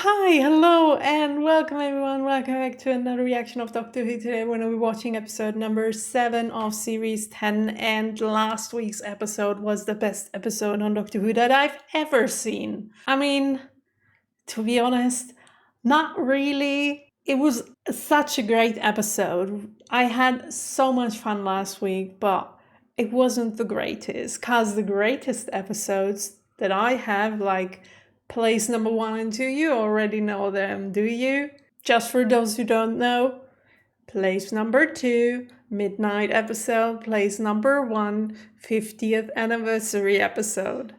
Hi, hello, and welcome everyone. Welcome back to another reaction of Doctor Who. Today we're going to be watching episode number 7 of series 10, and last week's episode was the best episode on Doctor Who that I've ever seen. I mean, to be honest, not really. It was such a great episode. I had so much fun last week, but it wasn't the greatest, because the greatest episodes that I have, like place number 1 and 2, you already know them, do you? Just for those who don't know, place number 2, midnight episode, place number 1, 50th anniversary episode.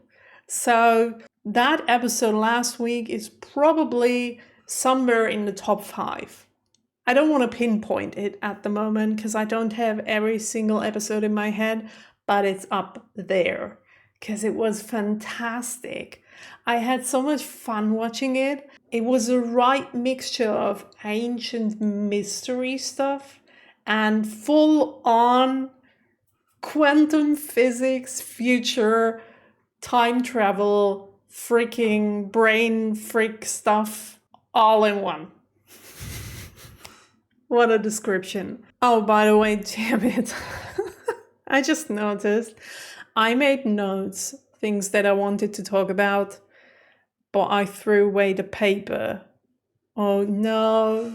So that episode last week is probably somewhere in the top 5. I don't want to pinpoint it at the moment because I don't have every single episode in my head, but it's up there because it was fantastic. I had so much fun watching it. It was a right mixture of ancient mystery stuff and full on quantum physics, future, time travel, freaking brain freak stuff all in one. What a description. Oh, by the way, damn it. I just noticed I made notes, things that I wanted to talk about, but I threw away the paper. Oh no.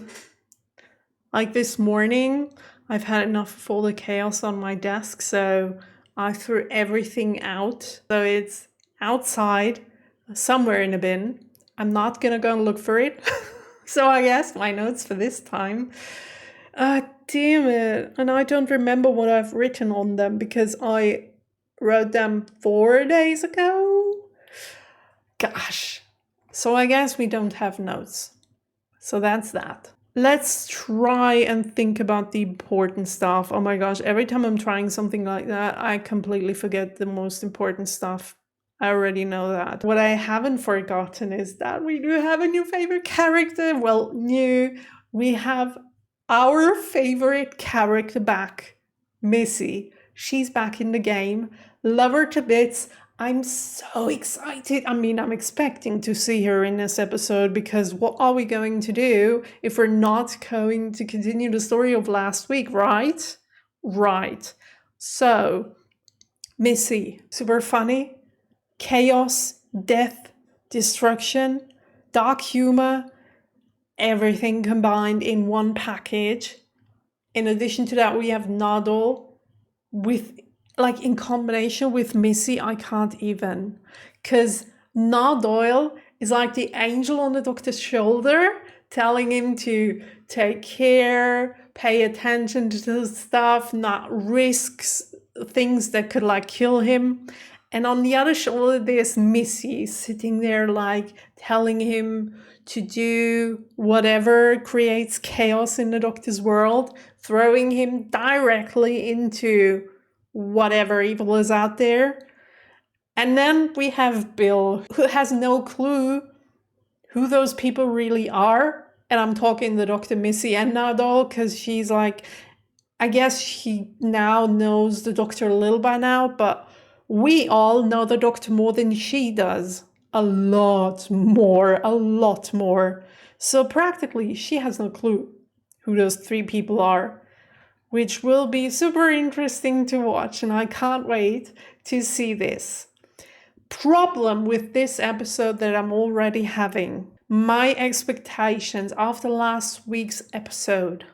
Like this morning, I've had enough of all the chaos on my desk, so I threw everything out. So it's outside, somewhere in a bin. I'm not gonna go and look for it. So I guess my notes for this time. Damn it. And I don't remember what I've written on them because I wrote them 4 days ago. Gosh. So I guess we don't have notes. So that's that. Let's try and think about the important stuff. Oh my gosh, every time I'm trying something like that, I completely forget the most important stuff. I already know that. What I haven't forgotten is that we do have a new favorite character. Well, new. We have our favorite character back, Missy. She's back in the game. Love her to bits. I'm so excited. I mean, I'm expecting to see her in this episode because what are we going to do if we're not going to continue the story of last week, right? Right. So, Missy, super funny. Chaos, death, destruction, dark humor, everything combined in one package. In addition to that, we have Nadal with, like, in combination with Missy, I can't even. Because Nadal is like the angel on the doctor's shoulder, telling him to take care, pay attention to the stuff, not risk things that could, like, kill him. And on the other shoulder, there's Missy sitting there, like, telling him to do whatever creates chaos in the Doctor's world, throwing him directly into whatever evil is out there. And then we have Bill, who has no clue who those people really are. And I'm talking the Doctor, Missy, and Nadal, because she's like, I guess she now knows the Doctor a little by now, but we all know the Doctor more than she does. A lot more. So practically, she has no clue who those 3 people are, which will be super interesting to watch, and I can't wait to see this. Problem with this episode that I'm already having. My expectations after last week's episode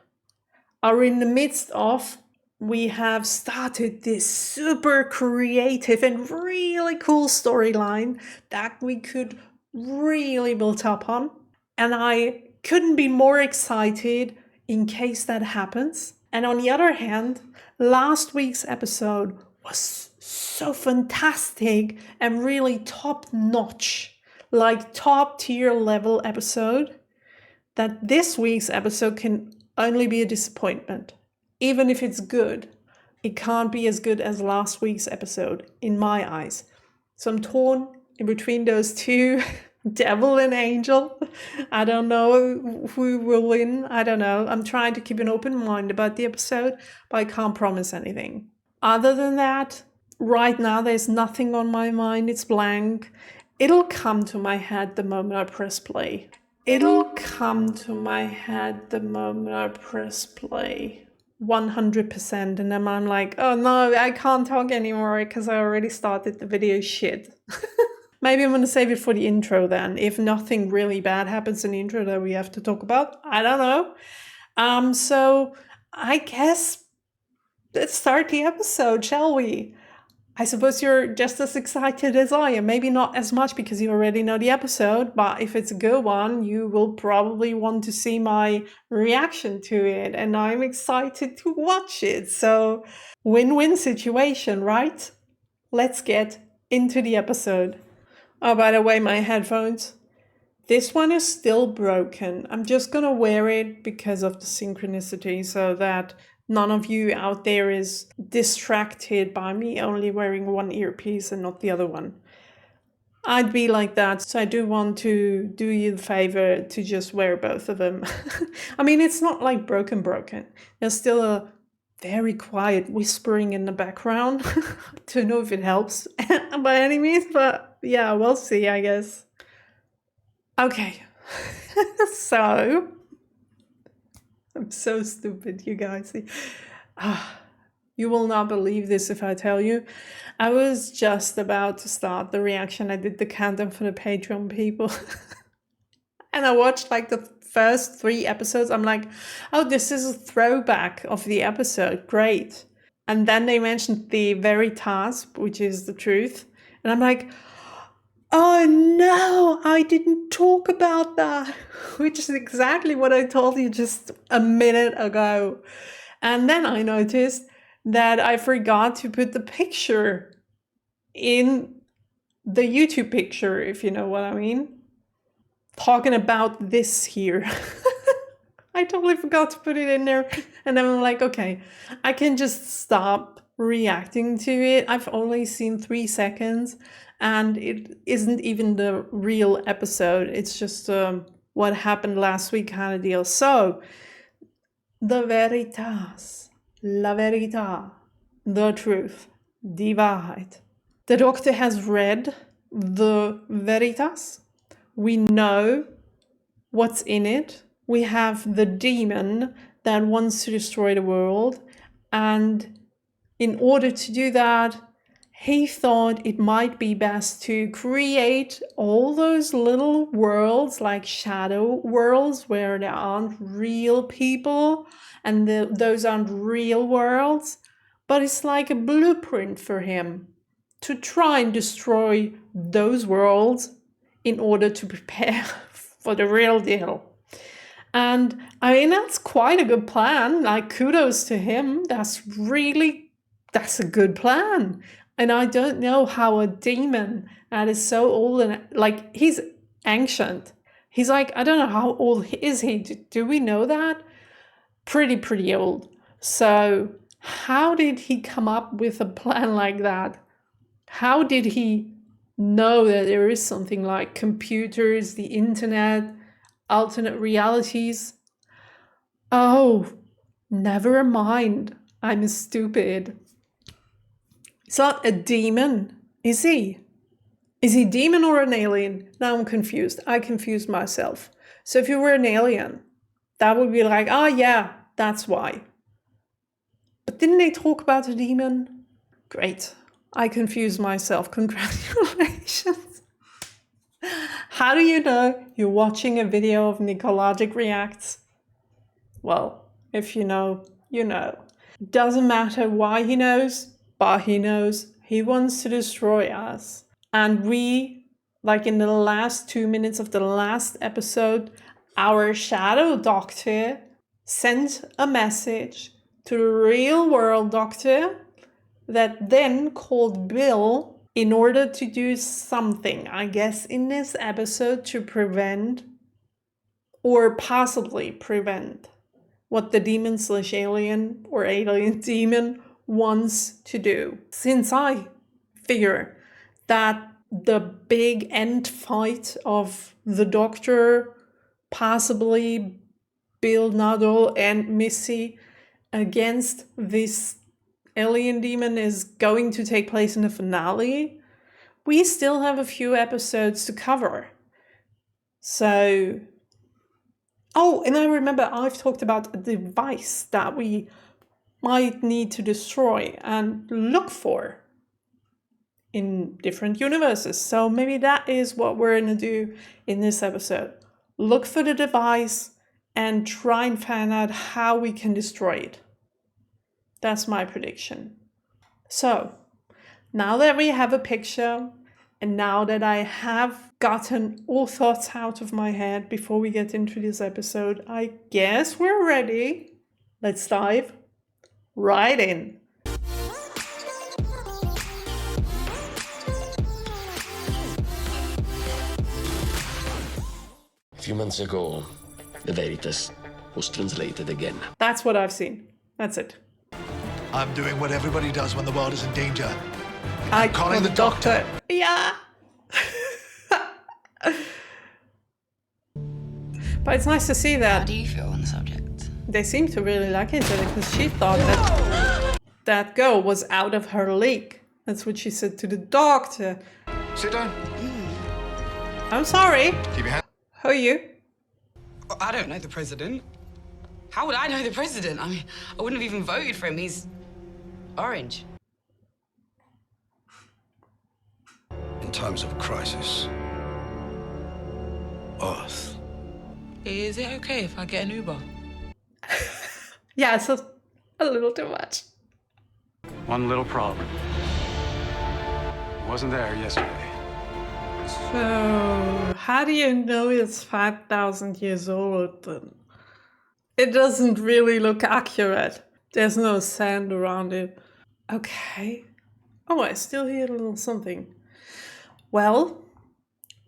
are in the midst of, we have started this super creative and really cool storyline that we could really build up on. And I couldn't be more excited in case that happens. And on the other hand, last week's episode was so fantastic and really top notch, like top tier level episode, that this week's episode can only be a disappointment. Even if it's good, it can't be as good as last week's episode, in my eyes. So I'm torn in between those two, devil and angel. I don't know who will win. I don't know. I'm trying to keep an open mind about the episode, but I can't promise anything. Other than that, right now there's nothing on my mind. It's blank. It'll come to my head the moment I press play. It'll come to my head the moment I press play. 100%. And then I'm like, oh no, I can't talk anymore because I already started the video. Shit. Maybe I'm going to save it for the intro then. If nothing really bad happens in the intro that we have to talk about, I don't know. So I guess let's start the episode, shall we? I suppose you're just as excited as I am. Maybe not as much because you already know the episode, but if it's a good one, you will probably want to see my reaction to it, and I'm excited to watch it. So, win-win situation, right? Let's get into the episode. Oh, by the way, my headphones. This one is still broken. I'm just gonna wear it because of the synchronicity so that none of you out there is distracted by me only wearing one earpiece and not the other one. I'd be like that, so I do want to do you the favor to just wear both of them. I mean, it's not like broken. There's still a very quiet whispering in the background. Don't know if it helps by any means, but yeah, we'll see, I guess. Okay, so I'm so stupid, you guys. You will not believe this if I tell you. I was just about to start the reaction. I did the countdown for the Patreon people. And I watched like the first 3 episodes. I'm like, oh, this is a throwback of the episode. Great. And then they mentioned the Veritas, which is the truth. And I'm like, oh no, I didn't talk about that, which is exactly what I told you just a minute ago. And then I noticed that I forgot to put the picture in the YouTube picture, if you know what I mean. Talking about this here. I totally forgot to put it in there. And then I'm like, okay, I can just stop reacting to it. I've only seen 3 seconds. And it isn't even the real episode. It's just what happened last week kind of deal. So, the Veritas, la verità, the truth, die Wahrheit. The Doctor has read the Veritas. We know what's in it. We have the demon that wants to destroy the world. And in order to do that, he thought it might be best to create all those little worlds, like shadow worlds, where there aren't real people, and those aren't real worlds. But it's like a blueprint for him to try and destroy those worlds in order to prepare for the real deal. And I mean, that's quite a good plan. Like, kudos to him. That's a good plan. And I don't know how a demon that is so old and like he's ancient. He's like, I don't know how old is he? Do we know that? Pretty old. So how did he come up with a plan like that? How did he know that there is something like computers, the internet, alternate realities? Oh, never mind. I'm stupid. He's not a demon, is he? Is he a demon or an alien? Now I'm confused. I confused myself. So if you were an alien, that would be like, oh yeah, that's why. But didn't they talk about a demon? Great. I confused myself. Congratulations. How do you know you're watching a video of Nicologik Reacts? Well, if you know, you know. Doesn't matter why he knows, but he knows he wants to destroy us. And we, like in the last 2 minutes of the last episode, our shadow doctor sent a message to the real world doctor that then called Bill in order to do something, I guess, in this episode to prevent or possibly prevent what the demon/alien or alien demon wants to do. Since I figure that the big end fight of the Doctor, possibly Bill Nuttall and Missy against this alien demon is going to take place in the finale, we still have a few episodes to cover. So Oh, and I remember I've talked about a device that we might need to destroy and look for in different universes. So maybe that is what we're going to do in this episode. Look for the device and try and find out how we can destroy it. That's my prediction. So, now that we have a picture, and now that I have gotten all thoughts out of my head before we get into this episode, I guess we're ready. Let's dive right in. A few months ago, the Veritas was translated again. That's what I've seen. That's it. I'm doing what everybody does when the world is in danger. I'm calling the doctor. Yeah. But it's nice to see that. How do you feel on the subject? They seem to really like each other because she thought that that girl was out of her league. That's what she said to the doctor. Sit down. I'm sorry. Keep your hand. Who are you? I don't know the president. How would I know the president? I mean, I wouldn't have even voted for him. He's orange. In times of crisis, Earth. Is it okay if I get an Uber? Yeah, it's a little too much. One little problem. Wasn't there yesterday. So, how do you know it's 5,000 years old then? It doesn't really look accurate. There's no sand around it. Okay. Oh, I still hear a little something. Well,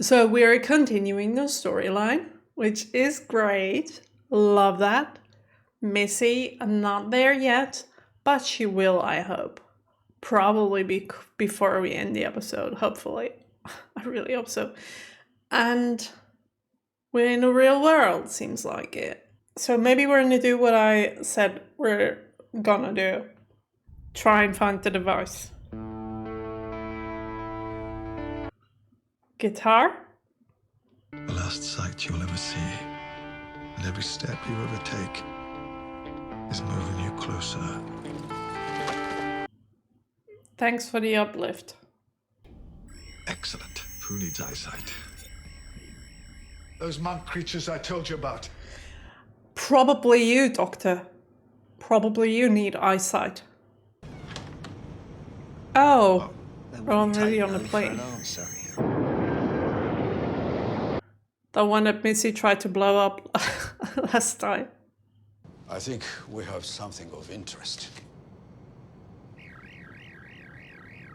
so we're continuing the storyline, which is great. Love that. Missy, not there yet, but she will, I hope. Probably before we end the episode, hopefully. I really hope so. And we're in a real world, seems like it. So maybe we're gonna do what I said we're gonna do. Try and find the device. Guitar? The last sight you'll ever see, and every step you ever take, is moving you closer. Thanks for the uplift. Excellent. Who needs eyesight? Those monk creatures I told you about. Probably you, Doctor. Probably you need eyesight. Oh, we're already on the plane. The one that Missy tried to blow up last time. I think we have something of interest.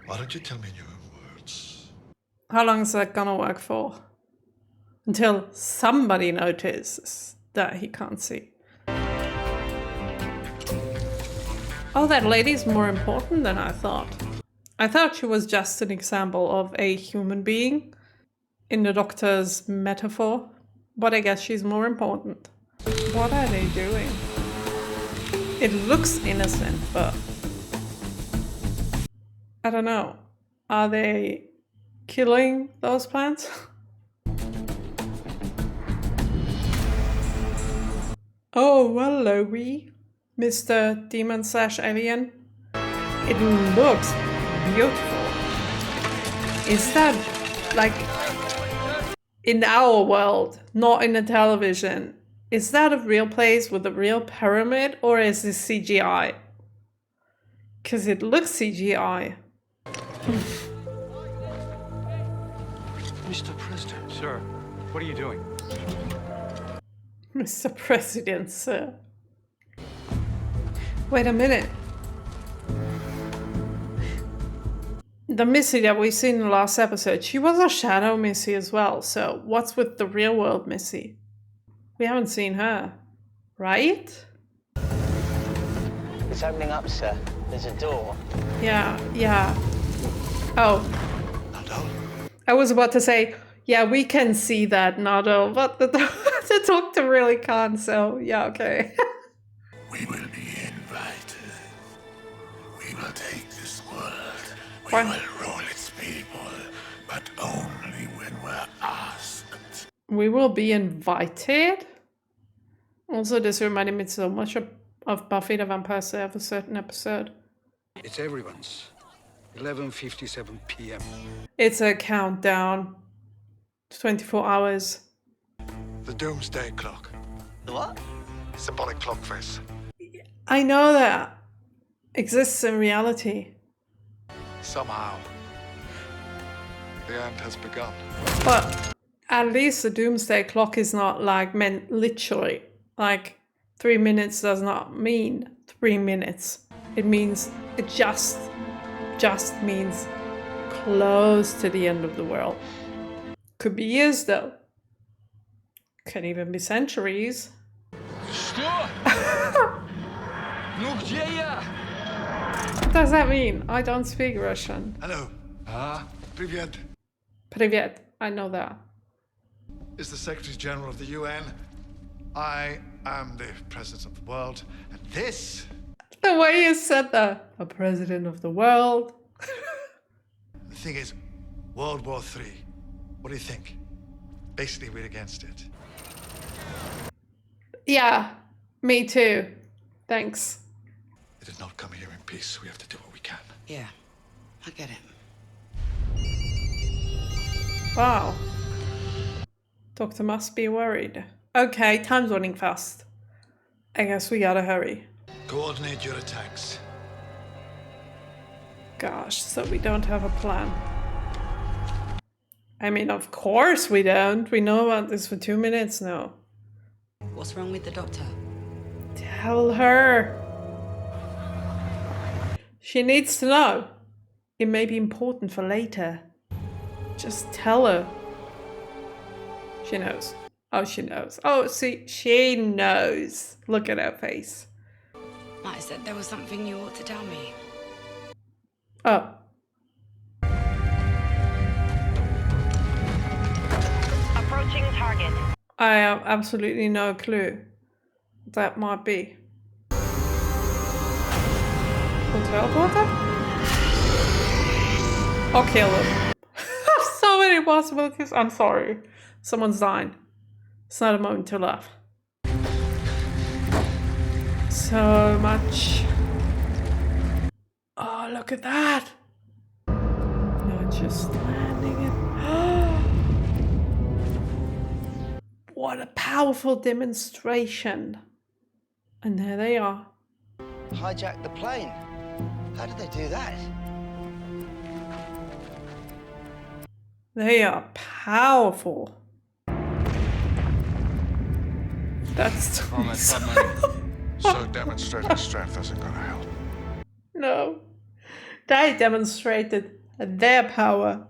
Why don't you tell me in your own words? How long is that gonna work for? Until somebody notices that he can't see. Oh, that lady's more important than I thought. I thought she was just an example of a human being in the Doctor's metaphor, but I guess she's more important. What are they doing? It looks innocent, but I don't know. Are they killing those plants? Oh, hello, Mr. Demon/Alien. It looks beautiful. Is that like in our world, not in the television? Is that a real place with a real pyramid, or is this CGI? Because it looks CGI. Mr. President. Sir, what are you doing? Mr. President, sir. Wait a minute. The Missy that we seen in the last episode, she was a shadow Missy as well. So what's with the real world Missy? We haven't seen her, right? It's opening up, sir. There's a door. Yeah. Oh. I was about to say, yeah, we can see that, Nado, but the Doctor really can't, so yeah, okay. We will be invited. We will take this world. We What? will rule its people, but only when we're asked. We will be invited? Also, this reminded me so much of Buffy the Vampire Slayer for a certain episode. It's everyone's. 11:57 p.m. It's a countdown. 24 hours. The doomsday clock. The what? Symbolic clock face. I know that exists in reality. Somehow, the end has begun. But at least the doomsday clock is not like meant literally. Like 3 minutes does not mean 3 minutes. It means it just means close to the end of the world. Could be years though. Could even be centuries. What does that mean? I don't speak Russian. Hello. Привет. Привет. I know that. Is the Secretary General of the UN. I am the President of the world, and this. The way you said that. A president of the world. The thing is, World War III. What do you think? Basically, we're against it. Yeah, me too. Thanks. It did not come here in peace. We have to do what we can. Yeah, I get it. Wow. Doctor must be worried. Okay, time's running fast. I guess we gotta hurry. Coordinate your attacks. Gosh, so we don't have a plan. I mean, of course we don't. We know about this for 2 minutes now. What's wrong with the doctor? Tell her. She needs to know. It may be important for later. Just tell her. She knows. Oh, she knows. Oh, see, she knows. Look at her face. I said there was something you ought to tell me. Oh. Approaching target. I have absolutely no clue what that might be. Or teleporter? Or kill him. So many possibilities. I'm sorry. Someone's dying. It's not a moment to laugh. So much. Oh, look at that. Not just landing it. What a powerful demonstration. And there they are. Hijack the plane. How did they do that? They are powerful. That's So demonstrating strength isn't gonna help. no. They demonstrated their power.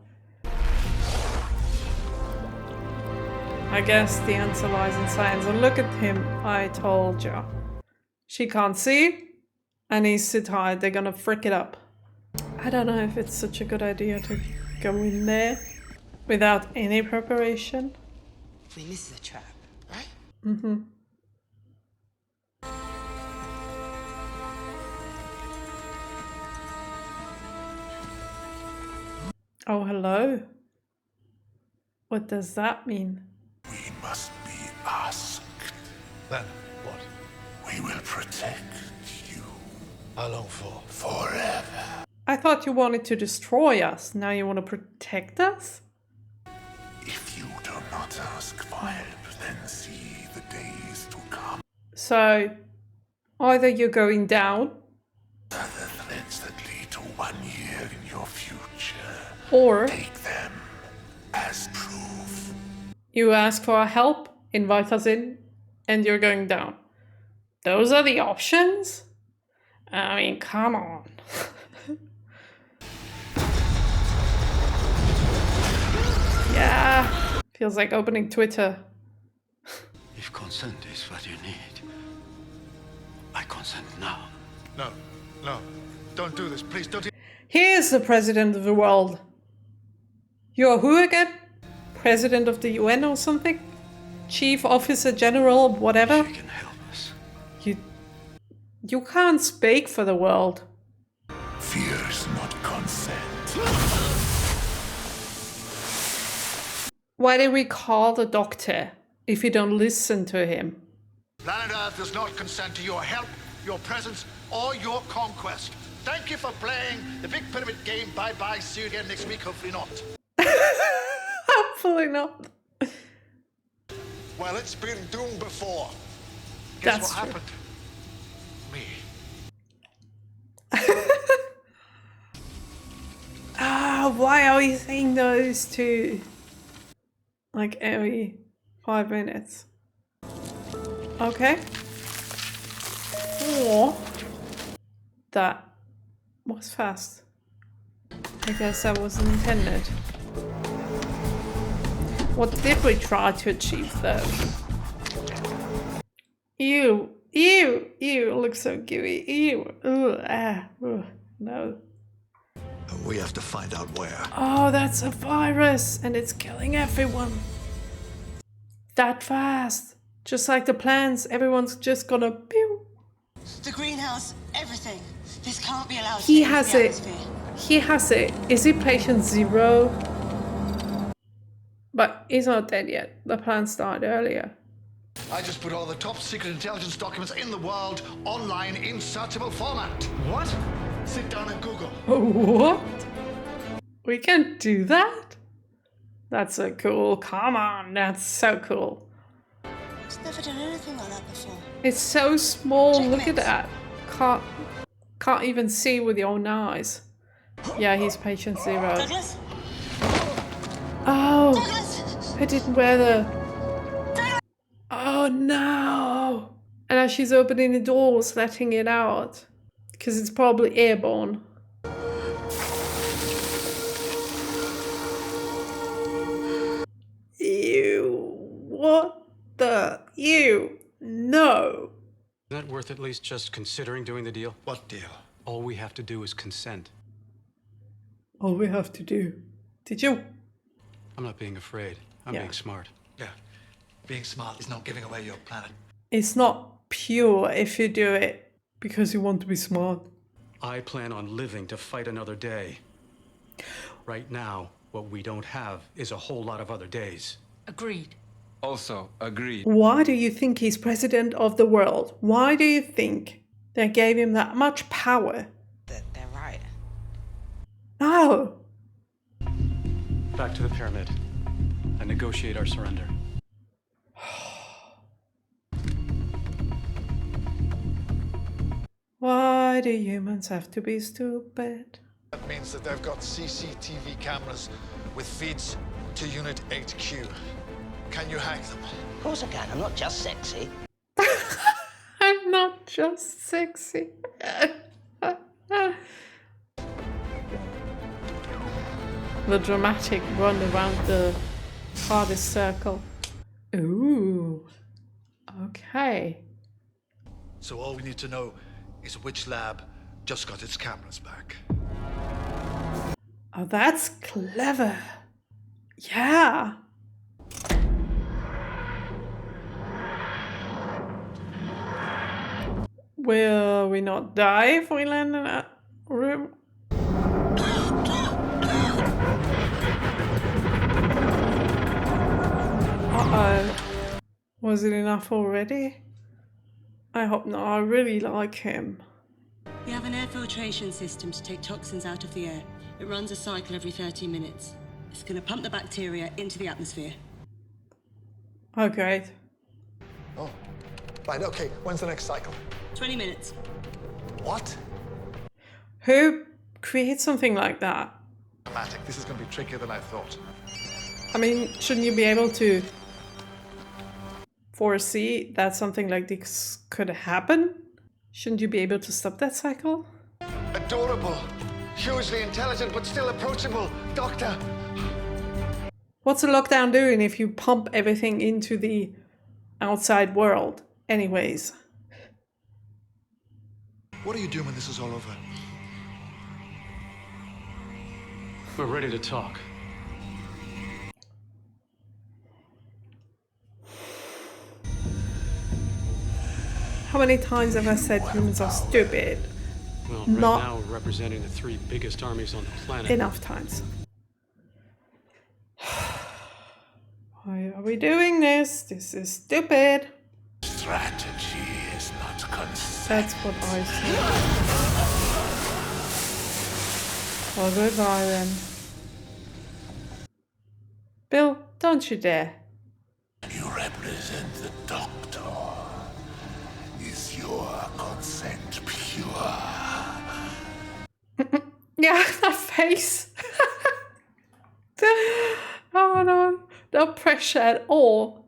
I guess the answer lies in science. And look at him. I told you. She can't see, and he's too tired. They're gonna frick it up. I don't know if it's such a good idea to go in there without any preparation. I mean, this is a trap, right? Mm-hmm. Oh, hello. What does that mean? We must be asked. Then what? We will protect you How long for? forever. I thought you wanted to destroy us. Now you want to protect us? If you do not ask for help, then see the days to come. So, either you're going down, Other threats that lead to 1 year in your future. or Take them as proof. you ask for our help, invite us in, and you're going down. Those are the options? I mean, come on. Yeah, feels like opening Twitter. If consent is what you need, I consent now. No, no. Don't do this, please. Don't. Here's the president of the world. You're who again? President of the UN or something? Chief Officer General, whatever? She can help us. You can't speak for the world. Fear is not consent. Why did we call the doctor if you don't listen to him? Planet Earth does not consent to your help, your presence, or your conquest. Thank you for playing the Big Pyramid game. Bye-bye. See you again next week. Hopefully not. Hopefully not. Well, it's been doomed before. Guess That's what true. happened? Me. Why are we saying those two? Like every 5 minutes. Okay. Oh, that was fast. I guess that wasn't intended. What did we try to achieve though? Ew, ew, ew, it looks so gooey. Ew, no. We have to find out where. Oh, that's a virus and it's killing everyone. That fast. Just like the plants, everyone's just gonna pew. The greenhouse, everything. This can't be allowed He to has the it. atmosphere. He has it. Is he patient 0? But he's not dead yet. The plants died earlier. I just put all the top secret intelligence documents in the world online in searchable format. What? Sit down and Google. What? We can do that? That's so cool. Come on, that's so cool. I've never done anything like that before. It's so small. Check Look at mix. that. Can't even see with your own eyes. Yeah, he's patient 0. Douglas? Oh, Douglas! I didn't wear the... Oh no! And as she's opening the doors, letting it out. Because it's probably airborne. Ew. What the... Ew. No. Is that worth at least just considering doing the deal? What deal? All we have to do is consent. All we have to do. Did you? I'm not being afraid. I'm Yeah. being smart. Yeah. Being smart is not giving away your planet. It's not pure if you do it because you want to be smart. I plan on living to fight another day. Right now, what we don't have is a whole lot of other days. Agreed. Also, agreed. Why do you think he's president of the world? Why do you think they gave him that much power? They're right. No. Back to the pyramid and negotiate our surrender. Why do humans have to be stupid? That means that they've got CCTV cameras with feeds to Unit 8Q. Can you hack them? Of course I can. I'm not just sexy. I'm not just sexy. The dramatic run around the hardest circle. Ooh. Okay. So all we need to know is which lab just got its cameras back. Oh, that's clever. Yeah. Will we not die if we land in that room? Uh-oh. Was it enough already? I hope not. I really like him. We have an air filtration system to take toxins out of the air. It runs a cycle every 30 minutes. It's going to pump the bacteria into the atmosphere. Oh, great. Oh. Right, okay. When's the next cycle? 20 minutes. What? Who creates something like that? Dramatic. This is going to be trickier than I thought. I mean, shouldn't you be able to foresee that something like this could happen? Shouldn't you be able to stop that cycle? Adorable, hugely intelligent, but still approachable, Doctor. What's a lockdown doing if you pump everything into the outside world? Anyways. What are you doing when this is all over? We're ready to talk. How many times have I said humans are stupid? Well, right Not now we're representing the 3 biggest armies on the planet. enough times. Why are we doing this? This is stupid. Strategy is not consent. That's what I said. Well, goodbye then. Bill, don't you dare. You represent the Doctor. Is your consent pure? Yeah, that face. Oh no, no pressure at all.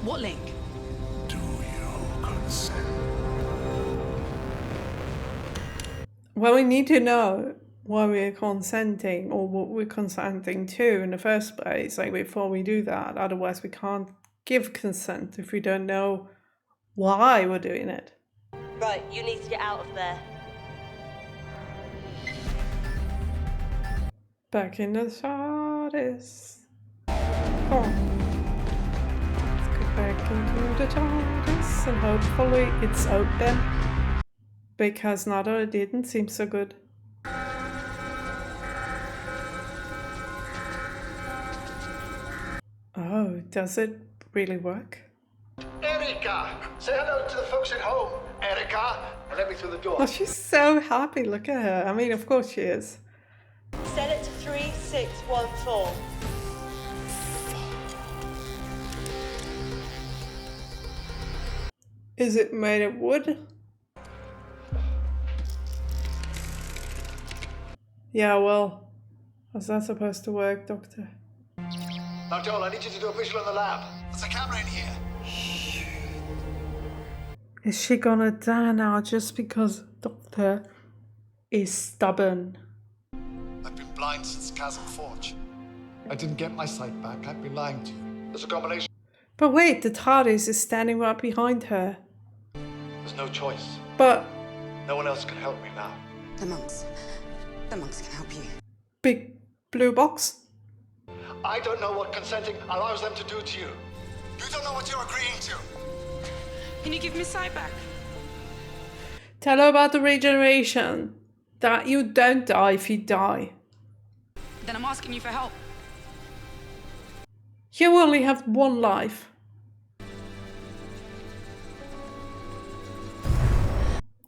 What link? Do you consent? Well, we need to know why we're consenting or what we're consenting to in the first place, like before we do that. Otherwise, we can't give consent if we don't know why we're doing it. Right, you need to get out of there. Back in the TARDIS. Come on. Let's go back into the TARDIS and hopefully it's open. Because now that it didn't seem so good. Oh, does it really work? Erica! Say hello to the folks at home, Erica! And let me through the door. Oh, she's so happy. Look at her. I mean, of course she is. Set it to 3614. Is it made of wood? Yeah, well, how's that supposed to work, Doctor? Now, Joel, I need you to do a visual in the lab. There's a camera in here. Is she gonna die now just because Doctor is stubborn? I've been blind since Chasm Forge. I didn't get my sight back. I've been lying to you. There's a combination. But wait, the TARDIS is standing right behind her. There's no choice. But No one else can help me now. The monks. The monks can help you. big blue box? I don't know what consenting allows them to do to you. You don't know what you're agreeing to. Can you give me sight back? Tell her about the regeneration. That you don't die if you die. Then I'm asking you for help. You only have one life.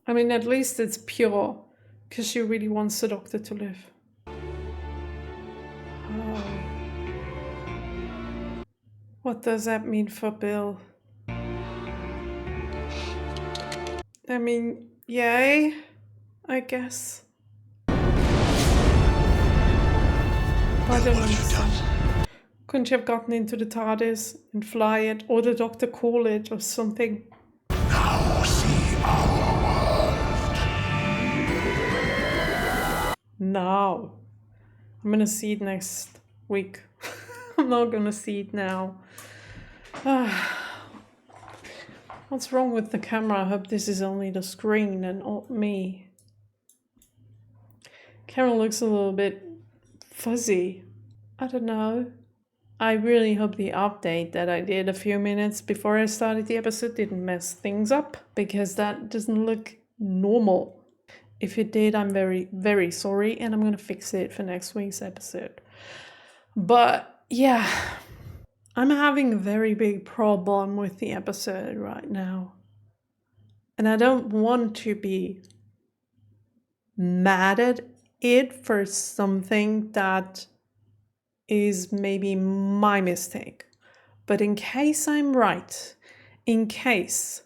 I mean, at least it's pure, because she really wants the Doctor to live. Oh. What does that mean for Bill? I mean, yay, I guess. I don't understand. Couldn't you have gotten into the TARDIS and fly it, or the Doctor call it, or something? Now see our Now. I'm gonna see it next week. I'm not gonna see it now. What's wrong with the camera? I hope this is only the screen and not me. Camera looks a little bit fuzzy. I don't know. I really hope the update that I did a few minutes before I started the episode didn't mess things up, because that doesn't look normal. If it did, I'm very, very sorry, and I'm gonna fix it for next week's episode. But yeah, I'm having a very big problem with the episode right now. And I don't want to be mad at it for something that is maybe my mistake. But in case I'm right, in case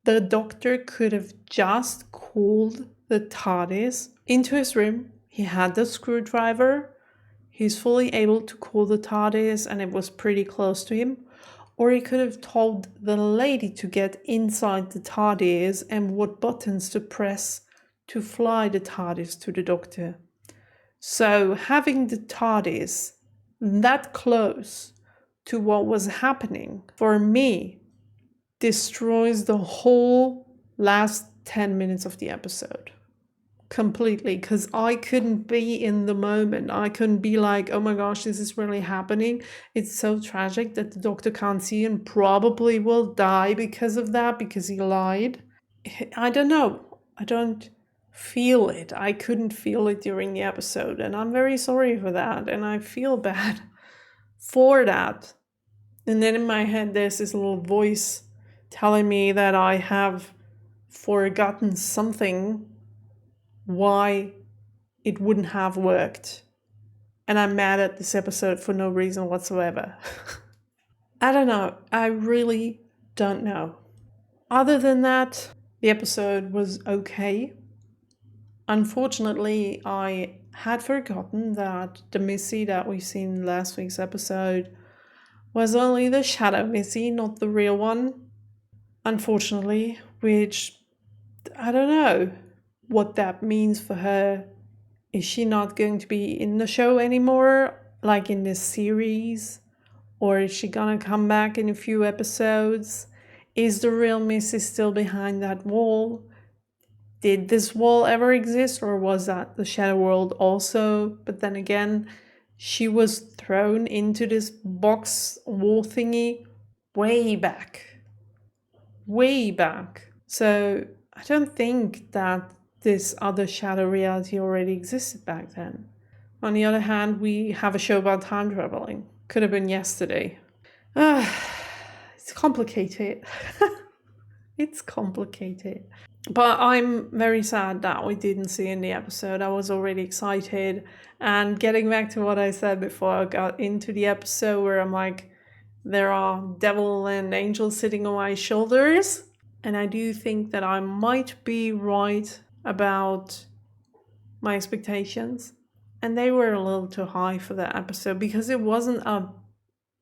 the Doctor could have just called the TARDIS into his room, he had the screwdriver, he's fully able to call the TARDIS and it was pretty close to him, or he could have told the lady to get inside the TARDIS and what buttons to press to fly the TARDIS to the Doctor. So having the TARDIS that close to what was happening, for me, destroys the whole last 10 minutes of the episode. Completely, because I couldn't be in the moment. I couldn't be like, oh my gosh, this is really happening. It's so tragic that the Doctor can't see and probably will die because of that, because he lied. I don't know. I don't feel it. I couldn't feel it during the episode, and I'm very sorry for that, and I feel bad for that. And then in my head, there's this little voice telling me that I have forgotten something, why it wouldn't have worked. And I'm mad at this episode for no reason whatsoever. I don't know. I really don't know. Other than that, the episode was okay. Unfortunately, I had forgotten that the Missy that we've seen in last week's episode was only the shadow Missy, not the real one. Unfortunately, which I don't know what that means for her. Is she not going to be in the show anymore, like in this series? Or is she gonna come back in a few episodes? Is the real Missy still behind that wall? Did this wall ever exist, or was that the shadow world also? But then again, she was thrown into this box wall thingy way back. So I don't think that this other shadow reality already existed back then. On the other hand, we have a show about time traveling. Could have been yesterday. It's complicated. It's complicated. But I'm very sad that we didn't see in the episode. I was already excited. And getting back to what I said before I got into the episode, where I'm like, there are devil and angels sitting on my shoulders. And I do think that I might be right about my expectations. And they were a little too high for that episode because it wasn't a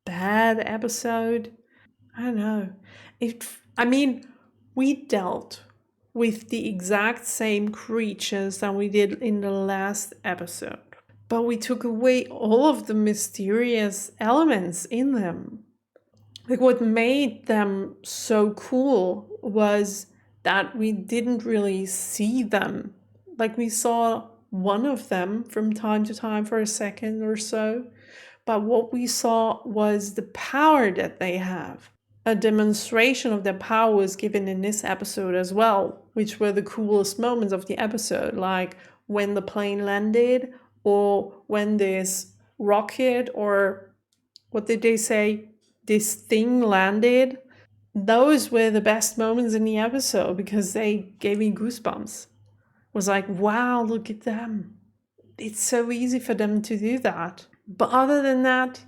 bad episode. I don't know. We dealt with the exact same creatures that we did in the last episode. But we took away all of the mysterious elements in them. Like, what made them so cool was that we didn't really see them. Like, we saw one of them from time to time for a second or so. But what we saw was the power that they have. A demonstration of their power was given in this episode as well, which were the coolest moments of the episode, like when the plane landed, or when this rocket, or what did they say, this thing landed. Those were the best moments in the episode because they gave me goosebumps. It was like, wow, look at them. It's so easy for them to do that. But other than that,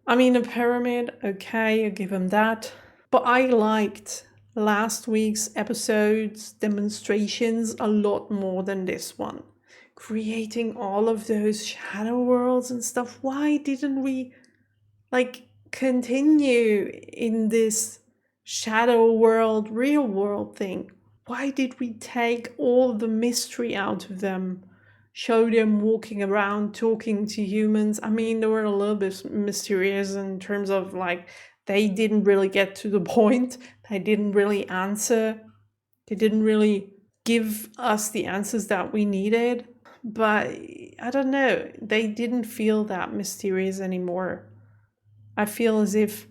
I mean, a pyramid, okay, I'll give them that. But I liked last week's episode's demonstrations a lot more than this one. Creating all of those shadow worlds and stuff. Why didn't we, continue in this shadow world, real world thing? Why did we take all the mystery out of them? Show them walking around, talking to humans. I mean, they were a little bit mysterious in terms of, they didn't really get to the point. They didn't really answer. They didn't really give us the answers that we needed. But I don't know. They didn't feel that mysterious anymore. I feel as if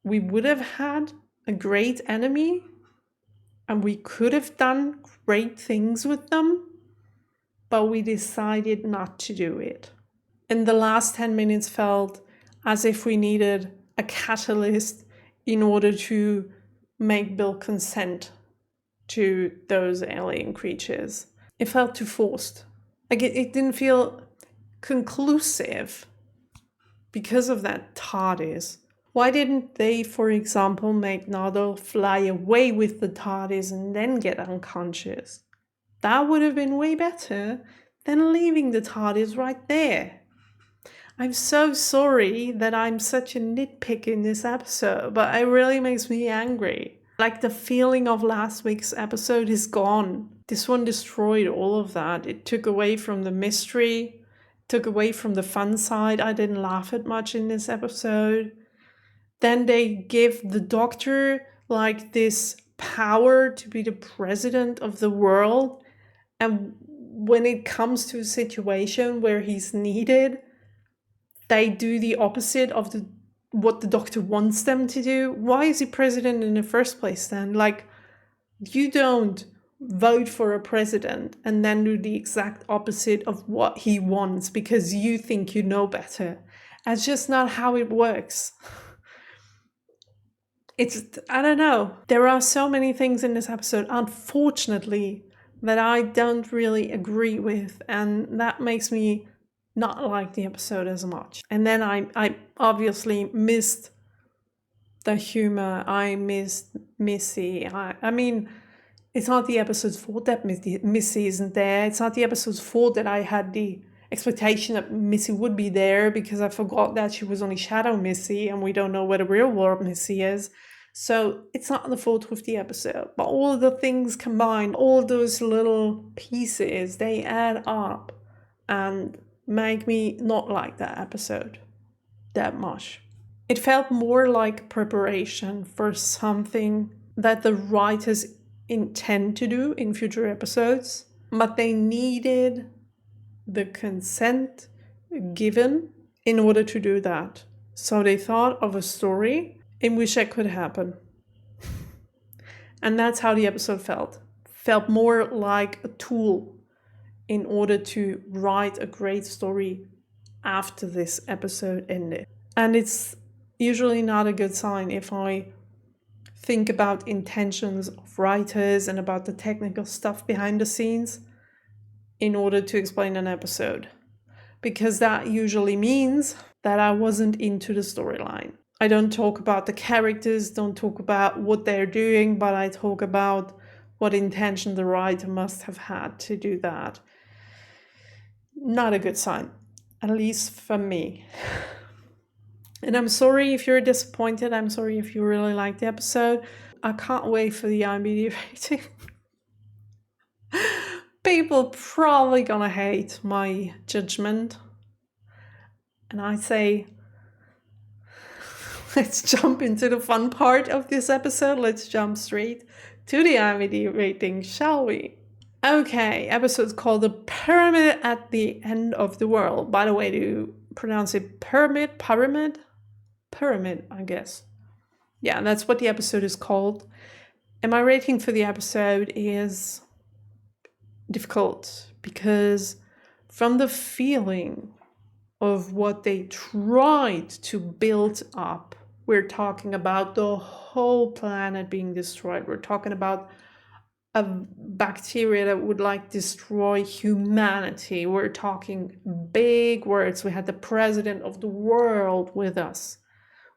we would have had a great enemy and we could have done great things with them, but we decided not to do it. And the last 10 minutes felt as if we needed a catalyst in order to make Bill consent to those alien creatures. It felt too forced. It didn't feel conclusive because of that TARDIS. Why didn't they, for example, make Nardole fly away with the TARDIS and then get unconscious? That would have been way better than leaving the TARDIS right there. I'm so sorry that I'm such a nitpick in this episode, but it really makes me angry. The feeling of last week's episode is gone. This one destroyed all of that. It took away from the mystery, took away from the fun side. I didn't laugh at much in this episode. Then they give the Doctor this power to be the president of the world. And when it comes to a situation where he's needed, they do the opposite of what the Doctor wants them to do. Why is he president in the first place then? You don't vote for a president and then do the exact opposite of what he wants because you think you know better. That's just not how it works. I don't know. There are so many things in this episode, unfortunately, that I don't really agree with, and that makes me not like the episode as much. And then I obviously missed the humor. I missed Missy. I mean, it's not the episode's fault that Missy isn't there. It's not the episode's fault that I had the expectation that Missy would be there, because I forgot that she was only Shadow Missy and we don't know where the real world Missy is. So it's not the fault of the episode. But all the things combined, all those little pieces, they add up and make me not like that episode that much. It felt more like preparation for something that the writers intend to do in future episodes, but they needed the consent given in order to do that. So they thought of a story in which that could happen. And that's how the episode felt. Felt more like a tool in order to write a great story after this episode ended. And it's usually not a good sign if I think about intentions of writers and about the technical stuff behind the scenes in order to explain an episode. Because that usually means that I wasn't into the storyline. I don't talk about the characters, don't talk about what they're doing, but I talk about what intention the writer must have had to do that. Not a good sign, at least for me. And I'm sorry if you're disappointed. I'm sorry if you really liked the episode. I can't wait for the IMDb rating. People probably gonna hate my judgment. And I say, let's jump into the fun part of this episode. Let's jump straight to the IMDb rating, shall we? Okay, episode's called The Pyramid at the End of the World. By the way, do you pronounce it pyramid? Pyramid, I guess. Yeah, that's what the episode is called. And my rating for the episode is difficult because from the feeling of what they tried to build up, we're talking about the whole planet being destroyed. We're talking about a bacteria that would like destroy humanity. We're talking big words. We had the president of the world with us.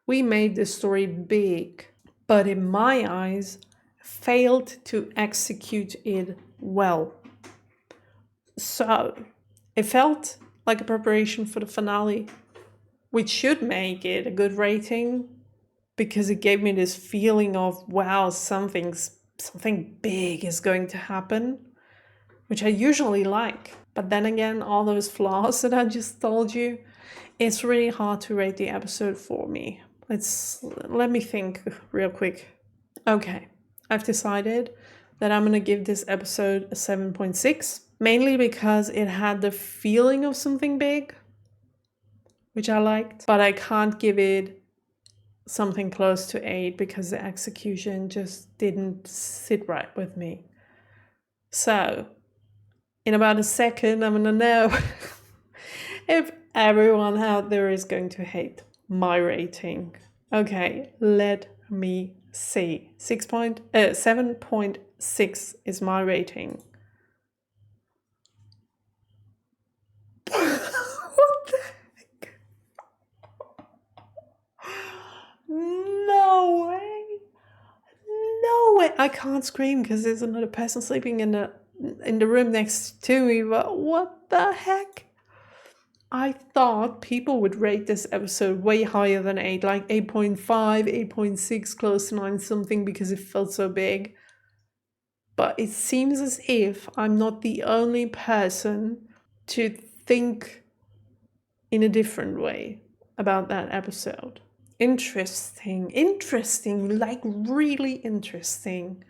We made this story big, but in my eyes, failed to execute it well. So it felt like a preparation for the finale, which should make it a good rating because it gave me this feeling of, wow, something big is going to happen, which I usually like. But then again, all those flaws that I just told you, it's really hard to rate the episode for me. Let me think real quick. Okay, I've decided that I'm going to give this episode a 7.6, mainly because it had the feeling of something big, which I liked, but I can't give it something close to 8 because the execution just didn't sit right with me. So, in about a second, I'm going to know if everyone out there is going to hate my rating. Okay, let me see. 7.6 is my rating. What the heck? No way. No way. I can't scream because there's another person sleeping in the room next to me, but what the heck? I thought people would rate this episode way higher than 8, like 8.5, 8.6, close to 9 something, because it felt so big. But it seems as if I'm not the only person to think in a different way about that episode. Interesting, like really interesting.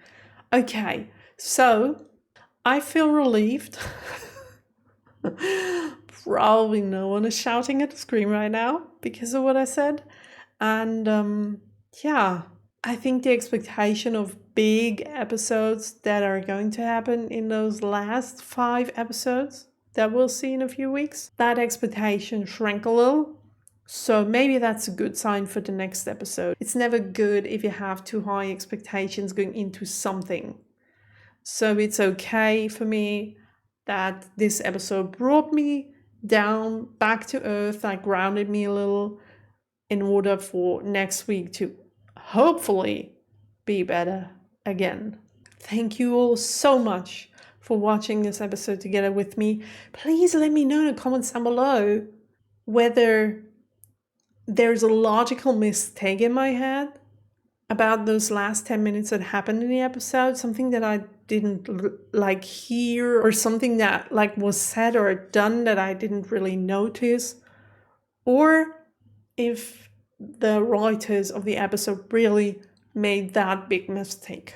Okay, so I feel relieved. Probably no one is shouting at the screen right now because of what I said. And yeah, I think the expectation of big episodes that are going to happen in those last 5 episodes that we'll see in a few weeks, that expectation shrank a little So maybe that's a good sign for the next episode. It's never good if you have too high expectations going into something. So it's okay for me that this episode brought me down back to earth, like grounded me a little in order for next week to hopefully be better again. Thank you all so much for watching this episode together with me. Please let me know in the comments down below whether there's a logical mistake in my head about those last 10 minutes that happened in the episode, something that I didn't like hear, or something that like was said or done that I didn't really notice, or if the writers of the episode really made that big mistake.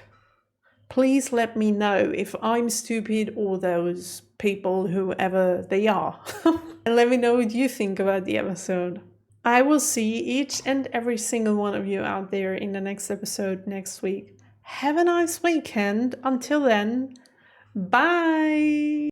Please let me know if I'm stupid or those people, whoever they are. And let me know what you think about the episode. I will see each and every single one of you out there in the next episode next week. Have a nice weekend. Until then, bye!